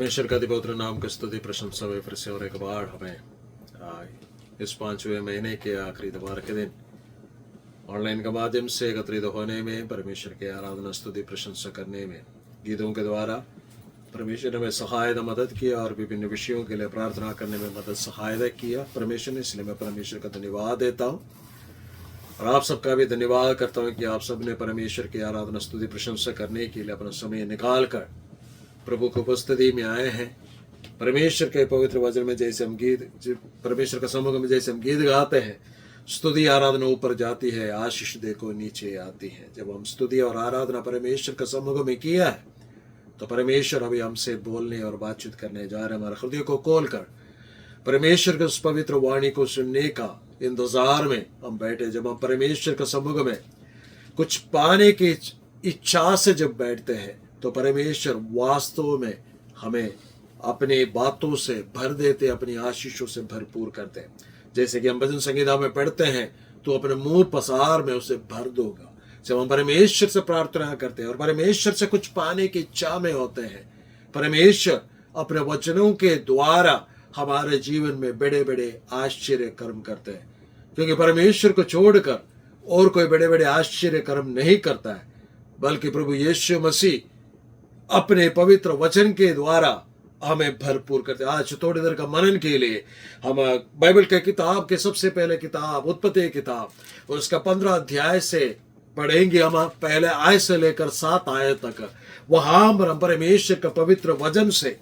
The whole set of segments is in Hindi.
परमेश्वर का अति पवित्र नाम की स्तुति प्रशंसा वे फिर से और एक बार हमें इस 5वें महीने के आखिरी इतवार के दिन ऑनलाइन के माध्यम से एकत्रित होने में, परमेश्वर के आराधना स्तुति प्रशंसा करने में, गीतों के द्वारा परमेश्वर ने हमें सहायता मदद किया और विभिन्न विषयों के लिए प्रार्थना करने में मदद सहायता किया परमेश्वर ने। इसलिए मैं परमेश्वर का धन्यवाद देता हूँ और आप सबका भी धन्यवाद करता हूँ कि आप सब ने परमेश्वर की आराधना स्तुति प्रशंसा करने के लिए अपना समय निकाल कर प्रभु की उपस्थिति में आए हैं। परमेश्वर के पवित्र वचन में जैसे हम गीत, परमेश्वर का सम्मुख में जैसे हम गीत गाते हैं, स्तुति आराधना ऊपर जाती है, आशीष देखो नीचे आती है। जब हम स्तुति और आराधना परमेश्वर का सम्मुख में किया है तो परमेश्वर अभी हमसे बोलने और बातचीत करने जा रहे हैं। हमारे हृदय को खोल कर परमेश्वर के उस पवित्र वाणी को सुनने का इंतजार में हम बैठे। जब हम परमेश्वर के सम्मुख में कुछ पाने की इच्छा से जब बैठते हैं तो परमेश्वर वास्तव में हमें अपनी बातों से भर देते, अपनी आशीषों से भरपूर करते हैं। जैसे कि हम भजन संगीता में पढ़ते हैं, तो अपने मुंह पसार में उसे भर दूंगा। जब हम परमेश्वर से प्रार्थना करते हैं और परमेश्वर से कुछ पाने की इच्छा में होते हैं, परमेश्वर अपने वचनों के द्वारा हमारे जीवन में बड़े बड़े आश्चर्य कर्म करते हैं। क्योंकि परमेश्वर को छोड़कर और कोई बड़े बड़े आश्चर्य कर्म नहीं करता है, बल्कि प्रभु यीशु मसीह अपने पवित्र वचन के द्वारा हमें भरपूर करते। आज थोड़ी देर का मनन के लिए हम बाइबल के किताब के सबसे पहले किताब उत्पत्ति किताब उसका 15 अध्याय से पढ़ेंगे। हम पहले आयत से लेकर 7 आयत तक वहां पर हम परमेश्वर का पवित्र वचन से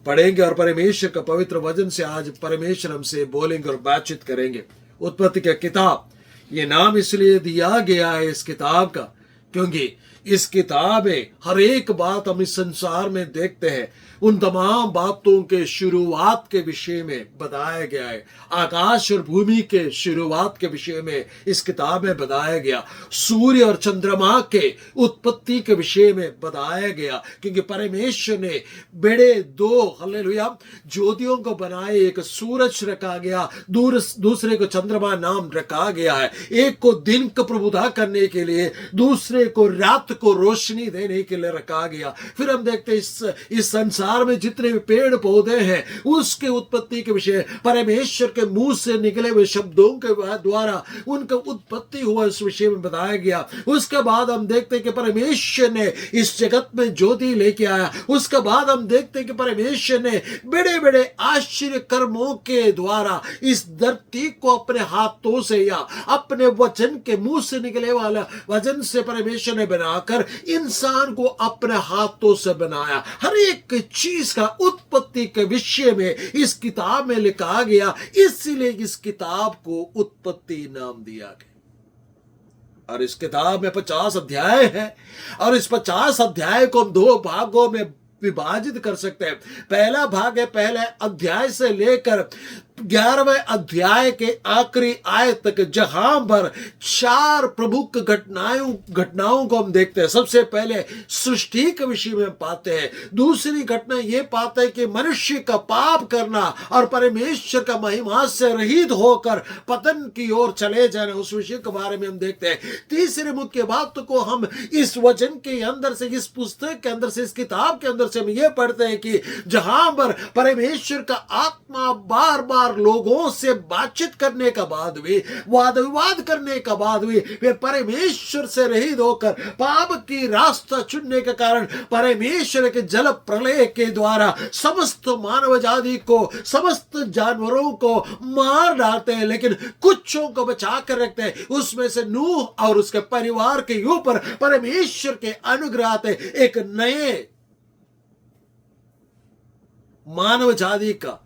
पढ़ेंगे और परमेश्वर का पवित्र वचन से आज परमेश्वर हमसे बोलेंगे और बातचीत करेंगे। उत्पत्ति का किताब ये नाम इसलिए दिया गया है इस किताब का क्योंकि इस किताब में हर एक बात हम इस संसार में देखते हैं, उन तमाम बातों के शुरुआत के विषय में बताया गया है। आकाश और भूमि के शुरुआत के विषय में इस किताब में बताया गया। सूर्य और चंद्रमा के उत्पत्ति के विषय में बताया गया। क्योंकि परमेश्वर ने बड़े 2 हालेलुया ज्योतियों को बनाए, एक सूरज रखा गया, दूसरे को चंद्रमा नाम रखा गया है। एक को दिन को प्रबुद्धा करने के लिए, दूसरे को रात को रोशनी देने के लिए रखा गया। फिर हम देखते हैं इस संसार में जितने भी पेड़ पौधे हैं उसके उत्पत्ति के विषय परमेश्वर के मुंह से निकले हुए शब्दों के द्वारा उनका उत्पत्ति हुआ इस विषय में बताया गया। उसके बाद हम देखते हैं कि परमेश्वर ने इस जगत में ज्योति लेके आया। उसके बाद हम देखते हैं कि परमेश्वर ने बड़े बड़े आश्चर्य कर्मों के द्वारा इस धरती को अपने हाथों से या अपने वचन के मुंह से निकले वाला वचन से परमेश्वर ने बनाकर इंसान को अपने हाथों से बनाया। हर एक चीज का उत्पत्ति के विषय में इस किताब में लिखा गया, इसलिए इस किताब को उत्पत्ति नाम दिया गया। और इस किताब में 50 अध्याय है और इस 50 अध्याय को हम 2 भागों में विभाजित कर सकते हैं। पहला भाग है पहले अध्याय से लेकर 11वें अध्याय के आखिरी आयत तक, जहां पर 4 प्रमुख घटनाओं को हम देखते हैं। सबसे पहले सृष्टि के विषय में पाते हैं। दूसरी घटना ये पाते हैं कि मनुष्य का पाप करना और परमेश्वर का महिमा से रहित होकर पतन की ओर चले जाना, उस विषय के बारे में हम देखते हैं। तीसरी मुख्य बात को हम इस वचन के अंदर से, इस पुस्तक के अंदर से, इस किताब के अंदर से हम ये पढ़ते हैं कि जहां पर परमेश्वर का आत्मा बार बार लोगों से बातचीत करने का बाद भी, वाद विवाद करने का बाद भी, वे परमेश्वर से रहित होकर पाप की रास्ता चुनने के कारण परमेश्वर के जल प्रलय के द्वारा समस्त मानव जाति को, समस्त जानवरों को मार डालते हैं, लेकिन कुछों को बचा कर रखते हैं। उसमें से नूह और उसके परिवार के ऊपर परमेश्वर के अनुग्रह आते, एक नए मानव जाति का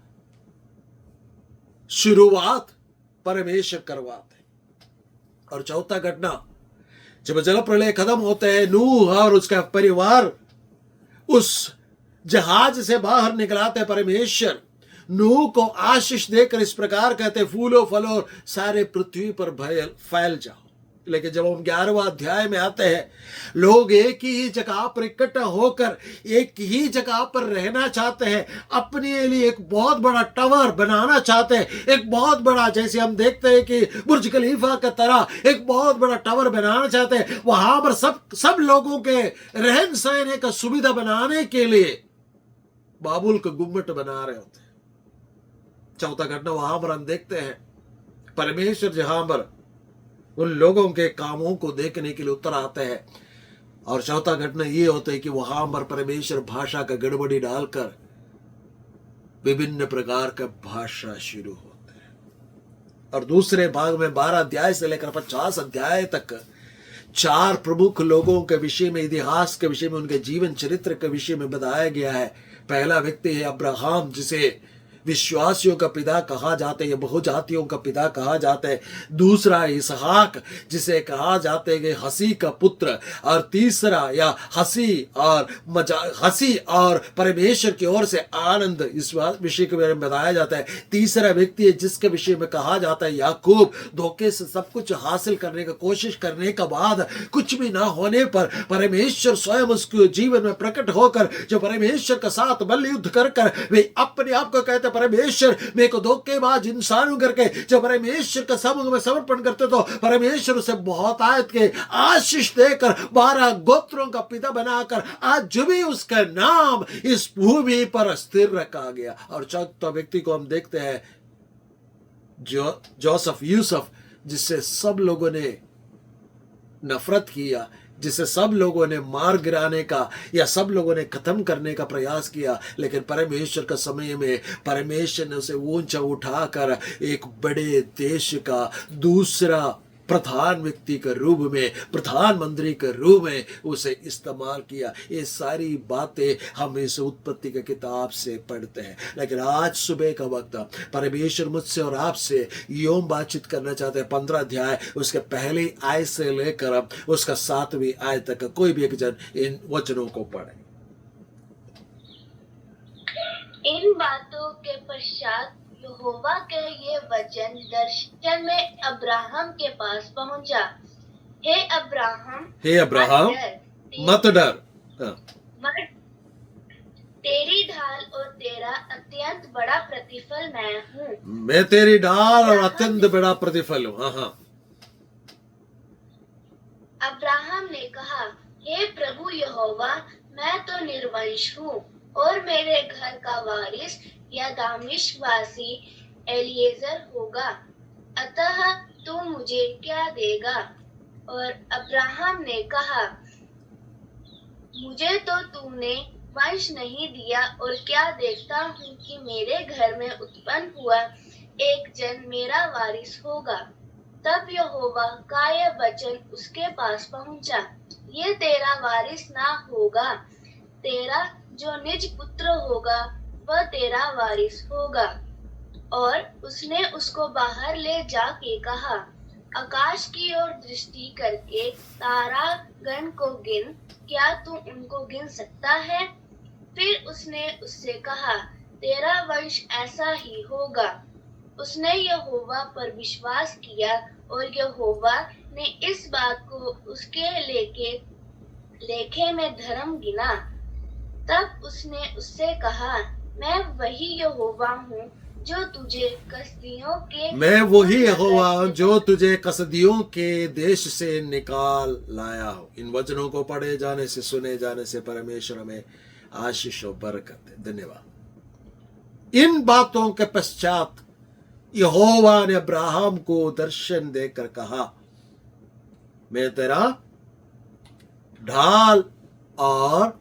शुरुआत परमेश्वर करवाते। और चौथा घटना, जब जल प्रलय खत्म होते हैं, नूह और उसका परिवार उस जहाज से बाहर निकलाते, परमेश्वर नूह को आशीष देकर इस प्रकार कहते, फूलो फलो सारे पृथ्वी पर फैल जाओ। लेकिन जब हम 11वां अध्याय में आते हैं, लोग एक ही जगह पर इकट्ठा होकर एक ही जगह पर रहना चाहते हैं, अपने लिए एक बहुत बड़ा टावर बनाना चाहते हैं, एक बहुत बड़ा, जैसे हम देखते हैं कि बुर्ज खलीफा का तरह एक बहुत बड़ा टावर बनाना चाहते हैं। वहां पर सब लोगों के रहन सहने का सुविधा बनाने के लिए बाबुल का गुम्मट बना रहे होते हैं। चौथा घटना वहां पर हम देखते हैं परमेश्वर जहां पर उन लोगों के कामों को देखने के लिए उतर आते हैं, और चौथा घटना ये होता है कि वहां पर परमेश्वर भाषा का गड़बड़ी डालकर विभिन्न प्रकार का भाषा शुरू होते हैं। और दूसरे भाग में 12 अध्याय से लेकर 50 अध्याय तक 4 प्रमुख लोगों के विषय में, इतिहास के विषय में, उनके जीवन चरित्र के विषय में बताया गया है। पहला व्यक्ति है अब्राहम, जिसे विश्वासियों का पिता कहा जाता है, बहुजातियों का पिता कहा जाता है। दूसरा इसहाक, जिसे कहा जाता है कि हंसी का पुत्र। और तीसरा या हंसी और परमेश्वर की ओर से आनंद, इस विषय के बारे में बताया जाता है। तीसरा व्यक्ति है जिसके विषय में कहा जाता है याकूब, धोखे से सब कुछ हासिल करने का कोशिश करने के बाद कुछ भी ना होने पर परमेश्वर स्वयं उसके जीवन में प्रकट होकर, जो परमेश्वर के साथ बल युद्ध कर वे अपने आप को कहते परमेश्वर मेरे को धोखेबाज इंसान करके जब परमेश्वर के समुख में समर्पण करते तो परमेश्वर उसे बहुत आयत के आशीष देकर 12 गोत्रों का पिता बनाकर आज जो भी उसका नाम इस भूमि पर स्थिर रखा गया। और चौथा व्यक्ति को हम देखते हैं जोसेफ, यूसुफ, जिससे सब लोगों ने नफरत किया, जिसे सब लोगों ने मार गिराने का या सब लोगों ने खत्म करने का प्रयास किया, लेकिन परमेश्वर का समय में परमेश्वर ने उसे ऊंचा उठाकर एक बड़े देश का दूसरा प्रधान व्यक्ति के रूप में, प्रधानमंत्री के रूप में उसे इस्तेमाल किया। ये सारी बातें हम इस उत्पत्ति की किताब से पढ़ते हैं। लेकिन आज सुबह का वक्त परमेश्वर मुझसे और आपसे यूं बातचीत करना चाहते हैं। 15 अध्याय उसके पहली आय से लेकर उसका 7वीं आय तक कोई भी एक जन इन वचनों को पढ़े। इन बातों के पश्चात यहोवा का ये वचन दर्शन में अब्राहम के पास पहुंचा। हे अब्राहम, मत डर, तेरी ढाल और तेरा अत्यंत बड़ा प्रतिफल मैं हूँ। मैं तेरी ढाल और अत्यंत बड़ा प्रतिफल हूँ। हाँ। अब्राहम ने कहा, हे प्रभु यहोवा, मैं तो निर्वंश हूँ और मेरे घर का वारिस या दामिश्कवासी एलिएजर होगा, अतः तू मुझे क्या देगा? और अब्राहम ने कहा, मुझे तो तूने वंश नहीं दिया, और क्या देखता हूँ कि मेरे घर में उत्पन्न हुआ एक जन मेरा वारिस होगा। तब यहोवा का यह वचन उसके पास पहुंचा, ये तेरा वारिस ना होगा, तेरा जो निज पुत्र होगा वह तेरा वारिस होगा। और उसने उसको बाहर ले जाके कहा, आकाश की ओर दृष्टि करके तारागण को गिन, क्या तू उनको गिन सकता है? फिर उसने उससे कहा, तेरा वंश ऐसा ही होगा। उसने यहोवा पर विश्वास किया और यहोवा ने इस बात को उसके लेखे में धर्म गिना। तब उसने उससे कहा, मैं वही यहोवा हूँ जो तुझे कसदियों के देश से निकाल लाया हूँ। इन वचनों को पढ़े जाने से, सुने जाने से परमेश्वर हमें आशीष और बरकत दे। धन्यवाद। इन बातों के पश्चात यहोवा ने अब्राहम को दर्शन देकर कहा, मैं तेरा ढाल और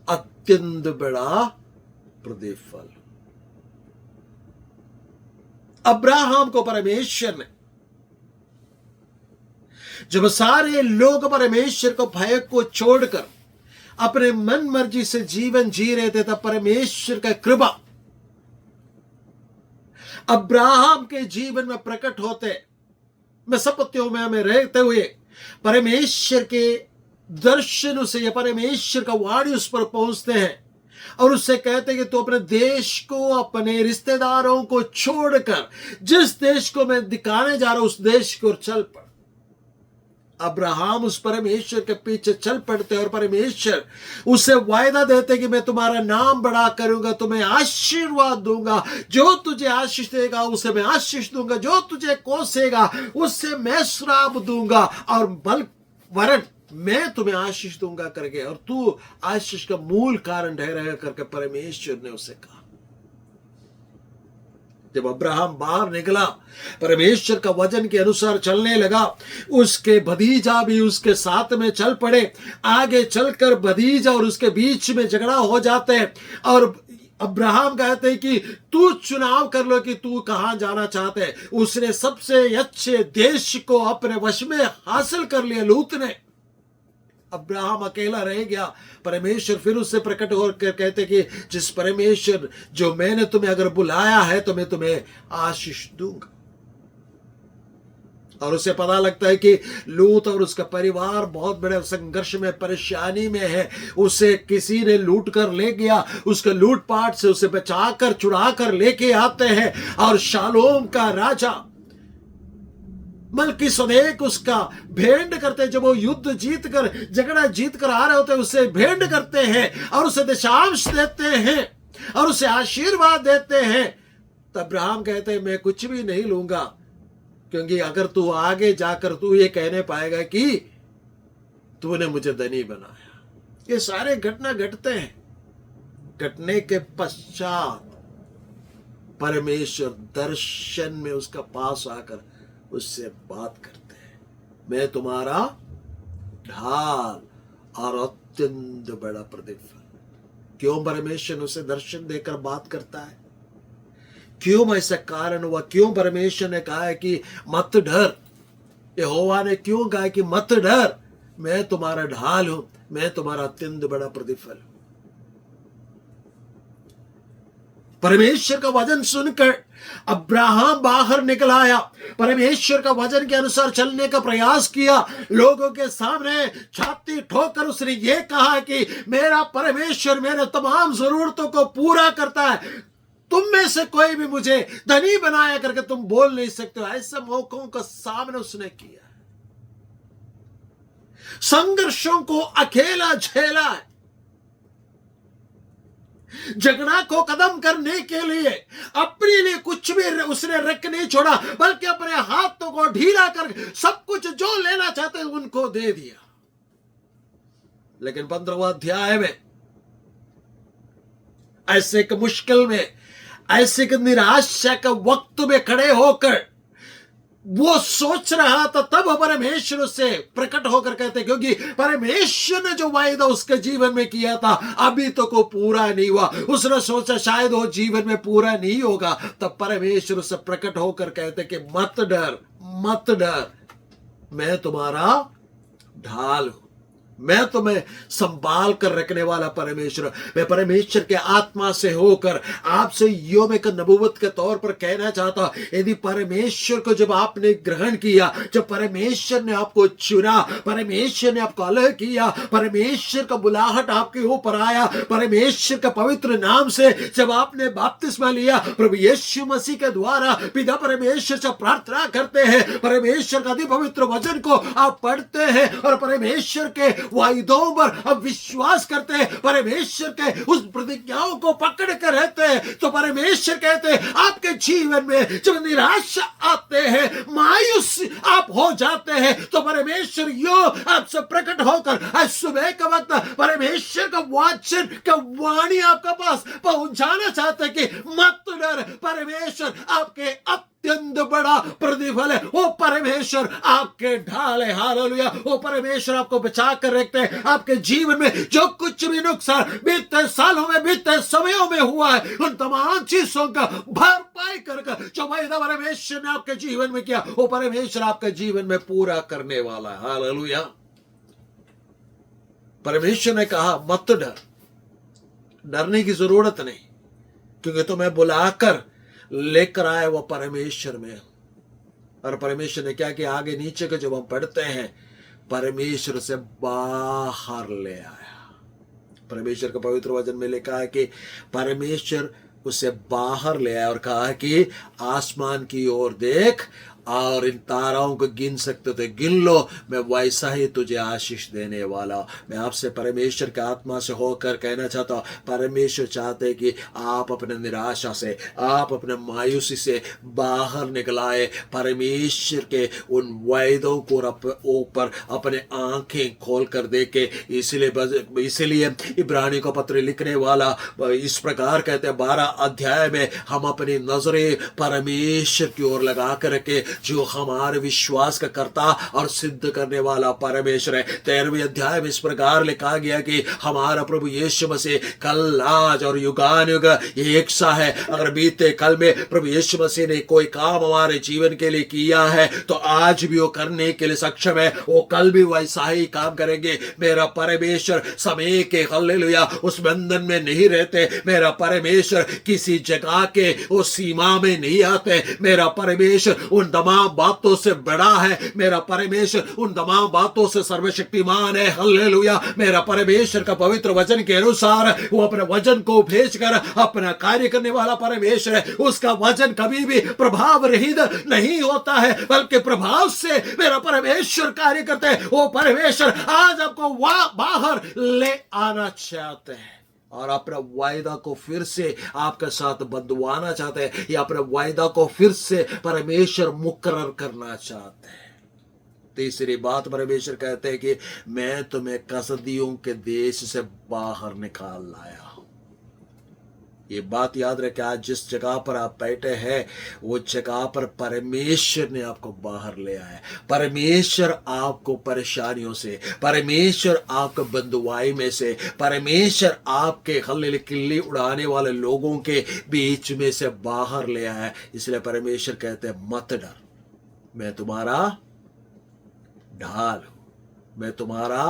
अत्यंत बड़ा प्रतिफल। अब्राहम को परमेश्वर ने, जब सारे लोग परमेश्वर को भय को छोड़कर अपने मन मर्जी से जीवन जी रहे थे, तब परमेश्वर का कृपा अब्राहम के जीवन में प्रकट होते, मेसोपोटामिया में हमें रहते हुए परमेश्वर के दर्शन से या परमेश्वर का वाणी उस पर पहुंचते हैं और उससे कहते हैं कि तू अपने देश को, अपने रिश्तेदारों को छोड़कर जिस देश को मैं दिखाने जा रहा हूं उस देश की ओर चल पड़। अब्राहम उस परमेश्वर के पीछे चल पड़ते और परमेश्वर उसे वायदा देते कि मैं तुम्हारा नाम बड़ा करूंगा, तुम्हें आशीर्वाद दूंगा, जो तुझे आशीष देगा उसे मैं आशीष दूंगा, जो तुझे कोसेगा उससे मैं श्राप दूंगा, और वरन मैं तुम्हें आशीष दूंगा करके, और तू आशीष का मूल कारण ठहरेगा करके परमेश्वर ने उसे कहा। जब अब्राहम बाहर निकला, परमेश्वर का वचन के अनुसार चलने लगा, उसके भतीजा भी उसके साथ में चल पड़े। आगे चलकर भतीजा और उसके बीच में झगड़ा हो जाते हैं, और अब्राहम कहते हैं कि तू चुनाव कर लो कि तू कहां जाना चाहते है। उसने सबसे अच्छे देश को अपने वश में हासिल कर लिया, लूत ने। अब्राहम अकेला रह गया। परमेश्वर फिर उससे प्रकट होकर कहते कि जिस परमेश्वर जो मैंने तुम्हें अगर बुलाया है तो मैं तुम्हें आशीष दूंगा। और उसे पता लगता है कि लूत और उसका परिवार बहुत बड़े संघर्ष में, परेशानी में है। उसे किसी ने लूट कर ले गया, उसके लूटपाट से उसे बचाकर चुरा कर लेके आते हैं, और शालोम का राजा मल्कीसदेक उसका भेंट करते हैं। जब वो युद्ध जीत कर, झगड़ा जीत कर आ रहे होते हैं, उससे भेंट करते हैं और उसे दशांश देते हैं और उसे आशीर्वाद देते हैं। तब अब्राहम कहते हैं मैं कुछ भी नहीं लूंगा, क्योंकि अगर तू आगे जाकर तू ये कहने पाएगा कि तूने मुझे धनी बनाया। ये सारे घटना घटते हैं। घटने के पश्चात परमेश्वर दर्शन में उसका पास आकर उससे बात करते हैं, मैं तुम्हारा ढाल और अत्यंत बड़ा प्रतिफल। क्यों परमेश्वर उसे दर्शन देकर बात करता है? क्यों ऐसा कारण हुआ? क्यों परमेश्वर ने कहा है कि मत डर? यहोवा ने क्यों कहा कि मत डर, मैं तुम्हारा ढाल हूं, मैं तुम्हारा अत्यंत बड़ा प्रतिफल हूं। परमेश्वर का वचन सुनकर अब्राहम बाहर निकल आया, परमेश्वर का वचन के अनुसार चलने का प्रयास किया। लोगों के सामने छाती ठोकर उसने ये कहा कि मेरा परमेश्वर मेरे तमाम जरूरतों को पूरा करता है, तुम में से कोई भी मुझे धनी बनाया करके तुम बोल नहीं सकते हो। ऐसे मौकों का सामने उसने किया। संघर्षों को अकेला झेला है। झगड़ा को खत्म करने के लिए अपने लिए कुछ भी उसने रख नहीं छोड़ा, बल्कि अपने हाथों को ढीला कर सब कुछ जो लेना चाहते उनको दे दिया। लेकिन 15वां अध्याय में ऐसे एक मुश्किल में, ऐसे एक निराशा के वक्त में खड़े होकर वो सोच रहा था, तब परमेश्वर उससे प्रकट होकर कहते, क्योंकि परमेश्वर ने जो वायदा उसके जीवन में किया था अभी तो को पूरा नहीं हुआ। उसने सोचा शायद वो जीवन में पूरा नहीं होगा। तब परमेश्वर उससे प्रकट होकर कहते कि मत डर, मत डर, मैं तुम्हारा ढाल हूं, मैं तुम्हें संभाल कर रखने वाला परमेश्वर। मैं परमेश्वर के आत्मा से होकर आपसे योम एक नबूवत के तौर पर कहना चाहता, यदि परमेश्वर को जब आपने ग्रहण किया, जब परमेश्वर ने आपको चुना, परमेश्वर ने आपको अलग किया, परमेश्वर का बुलाहट आपके ऊपर आया, परमेश्वर का पवित्र नाम से जब आपने बपतिस्मा लिया, प्रभु यीशु मसीह के द्वारा पिता परमेश्वर से प्रार्थना करते हैं, परमेश्वर का अति पवित्र वचन को आप पढ़ते हैं और परमेश्वर के वायदों पर अब विश्वास करते हैं, परमेश्वर के उस प्रतिज्ञाओं को पकड़ कर रहते हैं, तो परमेश्वर कहते हैं आपके जीवन में जब निराशा आते हैं, मायूस आप हो जाते हैं, तो परमेश्वर यो आपसे प्रकट होकर आज सुबह का वक्त परमेश्वर का वचन का वाणी आपके पास पहुंचाना चाहते हैं कि मत डर, परमेश्वर आपके अत्यंत बड़ा प्रतिफल है। वो परमेश्वर आपके ढाल है। हालेलुया। वो परमेश्वर आपको बचा कर रखते हैं। आपके जीवन में जो कुछ भी नुकसान बीते सालों में, बीते समयों में हुआ है, उन तमाम चीजों का भरपाई कर जो वायदा परमेश्वर ने आपके जीवन में किया, वो परमेश्वर आपके जीवन में पूरा करने वाला है। हालेलुया। परमेश्वर ने कहा मत डर, डरने की जरूरत नहीं, क्योंकि तुम्हें बुलाकर लेकर आए वो परमेश्वर में। और परमेश्वर ने क्या किया? आगे नीचे को जब हम पढ़ते हैं, परमेश्वर से बाहर ले आया। परमेश्वर का पवित्र वचन में लिखा है कि परमेश्वर उसे बाहर ले आया और कहा कि आसमान की ओर देख और इन ताराओं को गिन सकते थे, गिन लो, मैं वैसा ही तुझे आशीष देने वाला। मैं आपसे परमेश्वर की आत्मा से होकर कहना चाहता हूँ, परमेश्वर चाहते हैं कि आप अपने निराशा से, आप अपने मायूसी से बाहर निकल आए, परमेश्वर के उन वायदों को ऊपर अपने आंखें खोल कर देखे। इसीलिए इब्रानी को पत्र लिखने वाला इस प्रकार कहते हैं 12 अध्याय में, हम अपनी नजरें परमेश्वर की ओर लगा कर रखे जो हमारे विश्वास का कर्ता और सिद्ध करने वाला परमेश्वर है। 13वें अध्याय में इस प्रकार लिखा गया कि हमारा प्रभु यीशु मसीह कल, आज और युगानुयुग एक सा है। अगर बीते कल में प्रभु यीशु मसीह ने कोई काम हमारे जीवन के लिए किया है तो आज भी वो करने के लिए सक्षम है, वो कल भी वैसा ही काम करेंगे। मेरा परमेश्वर समय के हालेलुया उस बंधन में नहीं रहते। मेरा परमेश्वर किसी जगह के उस सीमा में नहीं आते। मेरा परमेश्वर उन तमाम बातों से बड़ा है। मेरा परमेश्वर उन तमाम बातों से सर्वशक्तिमान है। हालेलुया। मेरा परमेश्वर का पवित्र वचन के अनुसार वो अपने वचन को भेजकर अपना कार्य करने वाला परमेश्वर है। उसका वचन कभी भी प्रभाव रहित नहीं होता है, बल्कि प्रभाव से मेरा परमेश्वर कार्य करते हैं। वो परमेश्वर आज आपको बाहर ले आना चाहते हैं और अपना वायदा को फिर से आपके साथ बंधवाना चाहते हैं, या अपने वायदा को फिर से परमेश्वर मुकर्रर करना चाहते हैं। तीसरी बात परमेश्वर कहते हैं कि मैं तुम्हें कसदियों के देश से बाहर निकाल लाया हूं। ये बात याद रखें, आज जिस जगह पर आप बैठे हैं वो जगह पर परमेश्वर ने आपको बाहर ले आया। परमेश्वर आपको परेशानियों से, परमेश्वर आपको बंधुआई में से, परमेश्वर आपके हल्ले किल्ली उड़ाने वाले लोगों के बीच में से बाहर ले आया। इसलिए परमेश्वर कहते हैं मत डर, मैं तुम्हारा ढाल हूं, मैं तुम्हारा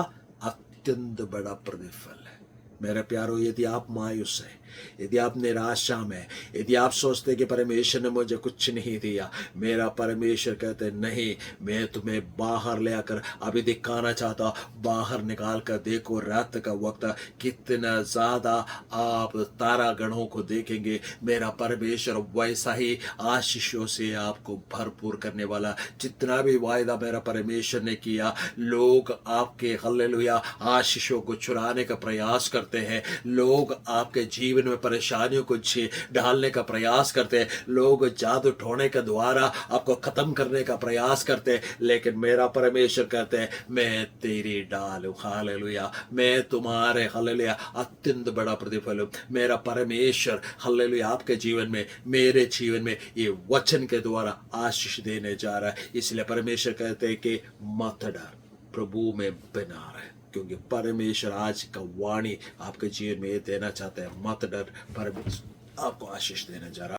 अत्यंत बड़ा प्रतिफल है। मेरे प्यारो, यदि आप मायूस हैं, यदि आप निराशा में, यदि आप सोचते कि परमेश्वर ने मुझे कुछ नहीं दिया, मेरा परमेश्वर कहते नहीं, मैं तुम्हें बाहर ले आकर अभी दिखाना चाहता। बाहर निकाल कर देखो, रात का वक्त कितना ज्यादा आप तारागणों को देखेंगे। मेरा परमेश्वर वैसा ही आशीषों से आपको भरपूर करने वाला। जितना भी वायदा मेरा परमेश्वर ने किया, लोग आपके हालेलुया आशीषों को चुराने का प्रयास करते हैं, लोग आपके जीवन में परेशानियों को डालने का प्रयास करते हैं, लोग जादू टोने के द्वारा आपको खत्म करने का प्रयास करते हैं, लेकिन मेरा परमेश्वर कहते हैं मैं तेरी ढाल हूं। हालेलुया। मैं तुम्हारे हालेलुया अत्यंत बड़ा प्रतिफल हूं। मेरा परमेश्वर हालेलुया आपके जीवन में, मेरे जीवन में ये वचन के द्वारा आशीष देने जा रहा है। इसलिए परमेश्वर कहते हैं कि मत डर, प्रभु में बना रहे, क्योंकि परमेश्वर आज का वाणी आपके जीवन में ये देना चाहते हैं, मत डर, परमेश्वर आपको आशीष देने जा रहा है।